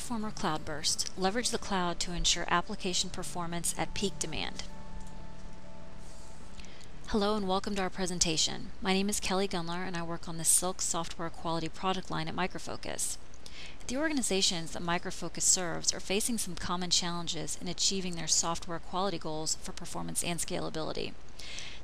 SilkPerformer CloudBurst. Leverage the cloud to ensure application performance at peak demand. Hello and welcome to our presentation. My name is Kelly Gunler and I work on the Silk software quality product line at Micro Focus. The organizations that Micro Focus serves are facing some common challenges in achieving their software quality goals for performance and scalability.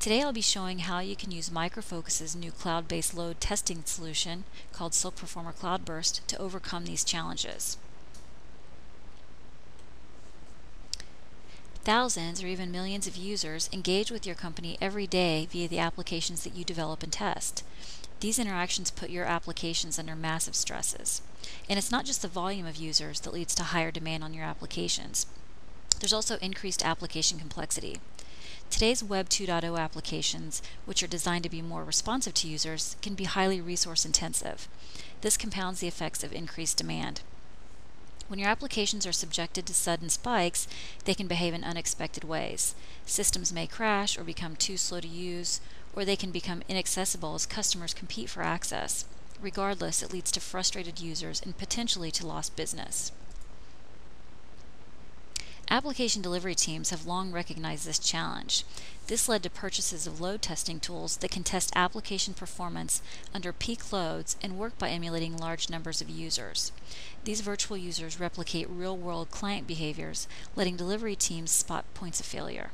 Today I'll be showing how you can use Micro Focus's new cloud-based load testing solution called SilkPerformer CloudBurst to overcome these challenges. Thousands or even millions of users engage with your company every day via the applications that you develop and test. These interactions put your applications under massive stresses. And it's not just the volume of users that leads to higher demand on your applications. There's also increased application complexity. Today's Web 2.0 applications, which are designed to be more responsive to users, can be highly resource intensive. This compounds the effects of increased demand. When your applications are subjected to sudden spikes, they can behave in unexpected ways. Systems may crash or become too slow to use, or they can become inaccessible as customers compete for access. Regardless, it leads to frustrated users and potentially to lost business. Application delivery teams have long recognized this challenge. This led to purchases of load testing tools that can test application performance under peak loads and work by emulating large numbers of users. These virtual users replicate real-world client behaviors, letting delivery teams spot points of failure.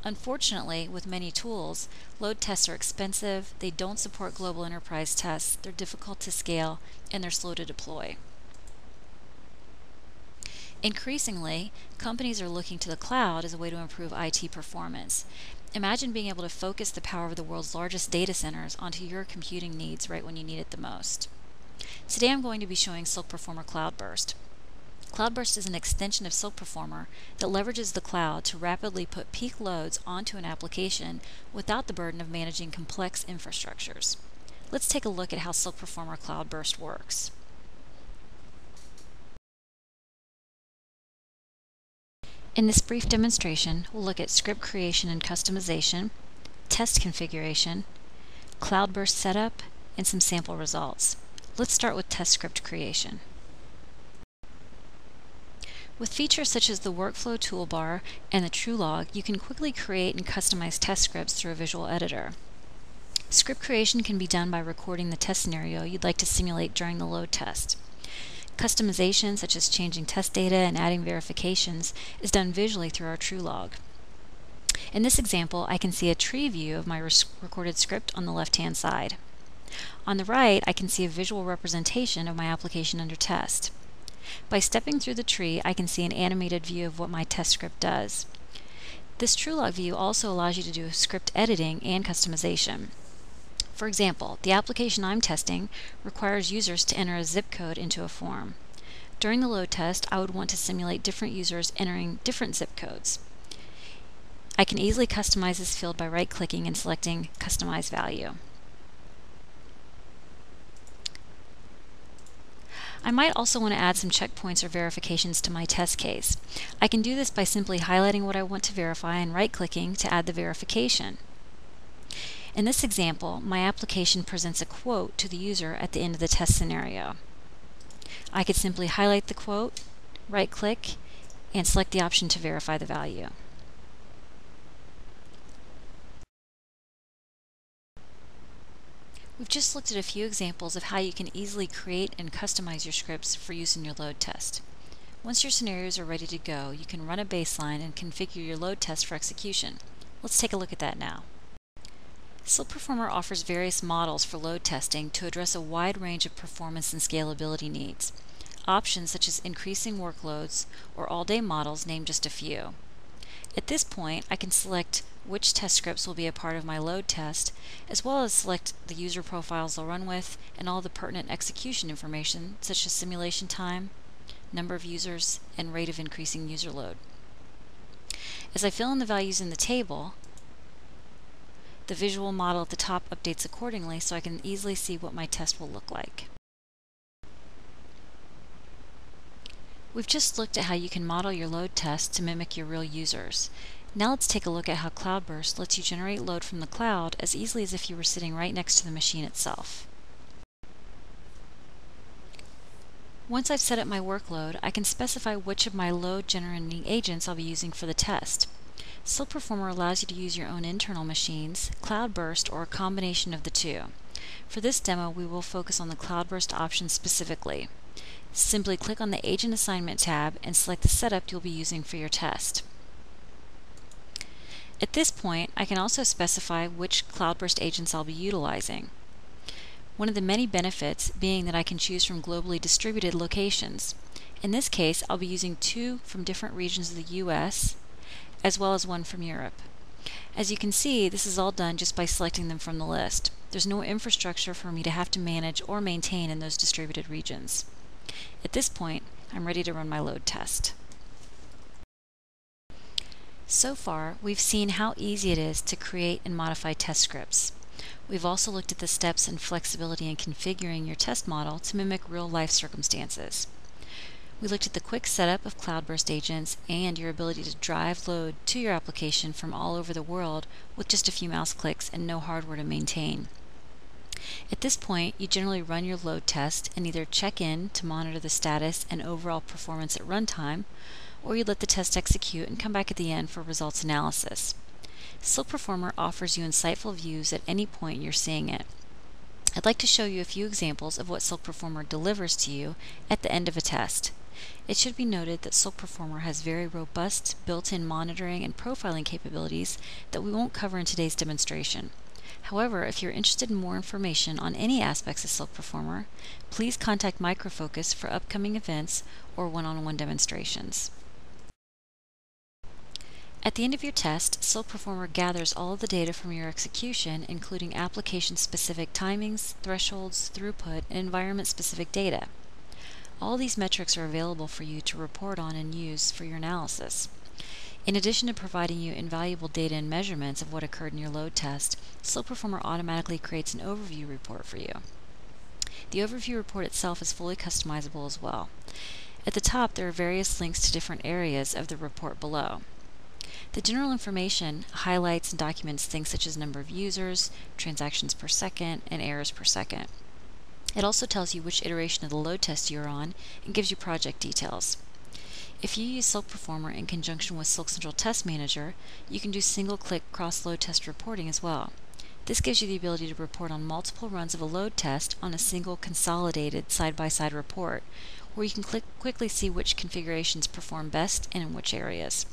Unfortunately, with many tools, load tests are expensive, they don't support global enterprise tests, they're difficult to scale, and they're slow to deploy. Increasingly, companies are looking to the cloud as a way to improve IT performance. Imagine being able to focus the power of the world's largest data centers onto your computing needs right when you need it the most. Today I'm going to be showing SilkPerformer CloudBurst. CloudBurst is an extension of SilkPerformer that leverages the cloud to rapidly put peak loads onto an application without the burden of managing complex infrastructures. Let's take a look at how SilkPerformer CloudBurst works. In this brief demonstration, we'll look at script creation and customization, test configuration, CloudBurst setup, and some sample results. Let's start with test script creation. With features such as the workflow toolbar and the TrueLog, you can quickly create and customize test scripts through a visual editor. Script creation can be done by recording the test scenario you'd like to simulate during the load test. Customization, such as changing test data and adding verifications, is done visually through our TrueLog. In this example, I can see a tree view of my recorded script on the left-hand side. On the right, I can see a visual representation of my application under test. By stepping through the tree, I can see an animated view of what my test script does. This TrueLog view also allows you to do script editing and customization. For example, the application I'm testing requires users to enter a zip code into a form. During the load test, I would want to simulate different users entering different zip codes. I can easily customize this field by right-clicking and selecting Customize Value. I might also want to add some checkpoints or verifications to my test case. I can do this by simply highlighting what I want to verify and right-clicking to add the verification. In this example, my application presents a quote to the user at the end of the test scenario. I could simply highlight the quote, right-click, and select the option to verify the value. We've just looked at a few examples of how you can easily create and customize your scripts for use in your load test. Once your scenarios are ready to go, you can run a baseline and configure your load test for execution. Let's take a look at that now. SilkPerformer offers various models for load testing to address a wide range of performance and scalability needs. Options such as increasing workloads or all-day models name just a few. At this point, I can select which test scripts will be a part of my load test, as well as select the user profiles they'll run with and all the pertinent execution information such as simulation time, number of users, and rate of increasing user load. As I fill in the values in the table, the visual model at the top updates accordingly so I can easily see what my test will look like. We've just looked at how you can model your load test to mimic your real users. Now let's take a look at how CloudBurst lets you generate load from the cloud as easily as if you were sitting right next to the machine itself. Once I've set up my workload, I can specify which of my load-generating agents I'll be using for the test. SilkPerformer allows you to use your own internal machines, CloudBurst, or a combination of the two. For this demo, we will focus on the CloudBurst option specifically. Simply click on the Agent Assignment tab and select the setup you'll be using for your test. At this point, I can also specify which CloudBurst agents I'll be utilizing. One of the many benefits being that I can choose from globally distributed locations. In this case, I'll be using 2 from different regions of the US, as well as 1 from Europe. As you can see, this is all done just by selecting them from the list. There's no infrastructure for me to have to manage or maintain in those distributed regions. At this point, I'm ready to run my load test. So far, we've seen how easy it is to create and modify test scripts. We've also looked at the steps and flexibility in configuring your test model to mimic real-life circumstances. We looked at the quick setup of CloudBurst agents and your ability to drive load to your application from all over the world with just a few mouse clicks and no hardware to maintain. At this point, you generally run your load test and either check in to monitor the status and overall performance at runtime, or you let the test execute and come back at the end for results analysis. SilkPerformer offers you insightful views at any point you're seeing it. I'd like to show you a few examples of what SilkPerformer delivers to you at the end of a test. It should be noted that SilkPerformer has very robust built-in monitoring and profiling capabilities that we won't cover in today's demonstration. However, if you're interested in more information on any aspects of SilkPerformer, please contact Microfocus for upcoming events or one-on-one demonstrations. At the end of your test, SilkPerformer gathers all of the data from your execution, including application-specific timings, thresholds, throughput, and environment-specific data. All these metrics are available for you to report on and use for your analysis. In addition to providing you invaluable data and measurements of what occurred in your load test, SilkPerformer automatically creates an overview report for you. The overview report itself is fully customizable as well. At the top, there are various links to different areas of the report below. The general information highlights and documents things such as number of users, transactions per second, and errors per second. It also tells you which iteration of the load test you're on and gives you project details. If you use SilkPerformer in conjunction with Silk Central Test Manager, you can do single-click cross-load test reporting as well. This gives you the ability to report on multiple runs of a load test on a single consolidated side-by-side report, where you can quickly see which configurations perform best and in which areas.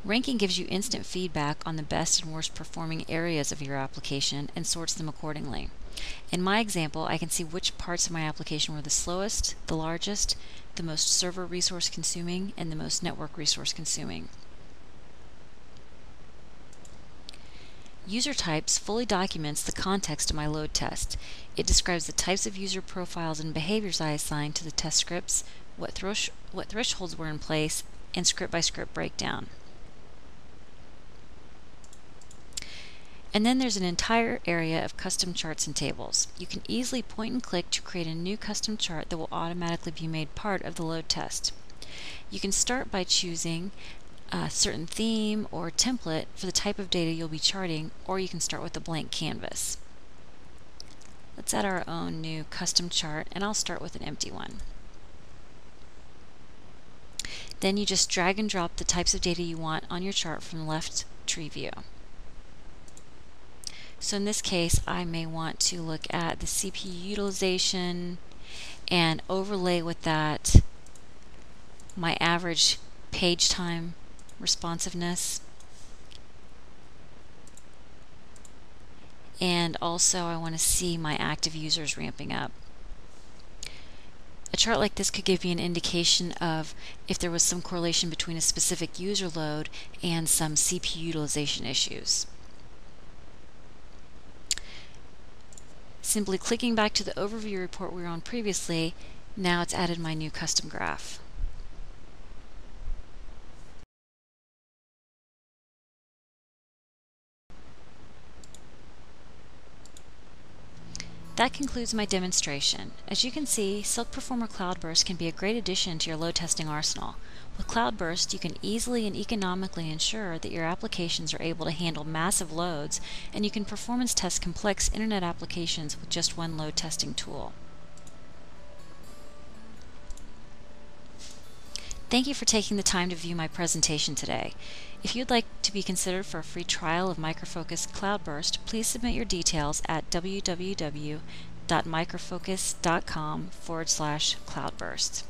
Ranking gives you instant feedback on the best and worst performing areas of your application and sorts them accordingly. In my example, I can see which parts of my application were the slowest, the largest, the most server resource consuming, and the most network resource consuming. User types fully documents the context of my load test. It describes the types of user profiles and behaviors I assigned to the test scripts, what thresholds were in place, and script-by-script breakdown. And then there's an entire area of custom charts and tables. You can easily point and click to create a new custom chart that will automatically be made part of the load test. You can start by choosing a certain theme or template for the type of data you'll be charting, or you can start with a blank canvas. Let's add our own new custom chart, and I'll start with an empty one. Then you just drag and drop the types of data you want on your chart from the left tree view. So in this case, I may want to look at the CPU utilization and overlay with that my average page time responsiveness. And also I want to see my active users ramping up. A chart like this could give you an indication of if there was some correlation between a specific user load and some CPU utilization issues. Simply clicking back to the overview report we were on previously, now it's added my new custom graph. That concludes my demonstration. As you can see, SilkPerformer CloudBurst can be a great addition to your load testing arsenal. With CloudBurst, you can easily and economically ensure that your applications are able to handle massive loads, and you can performance test complex internet applications with just one load testing tool. Thank you for taking the time to view my presentation today. If you'd like to be considered for a free trial of Micro Focus CloudBurst, please submit your details at www.microfocus.com/cloudburst.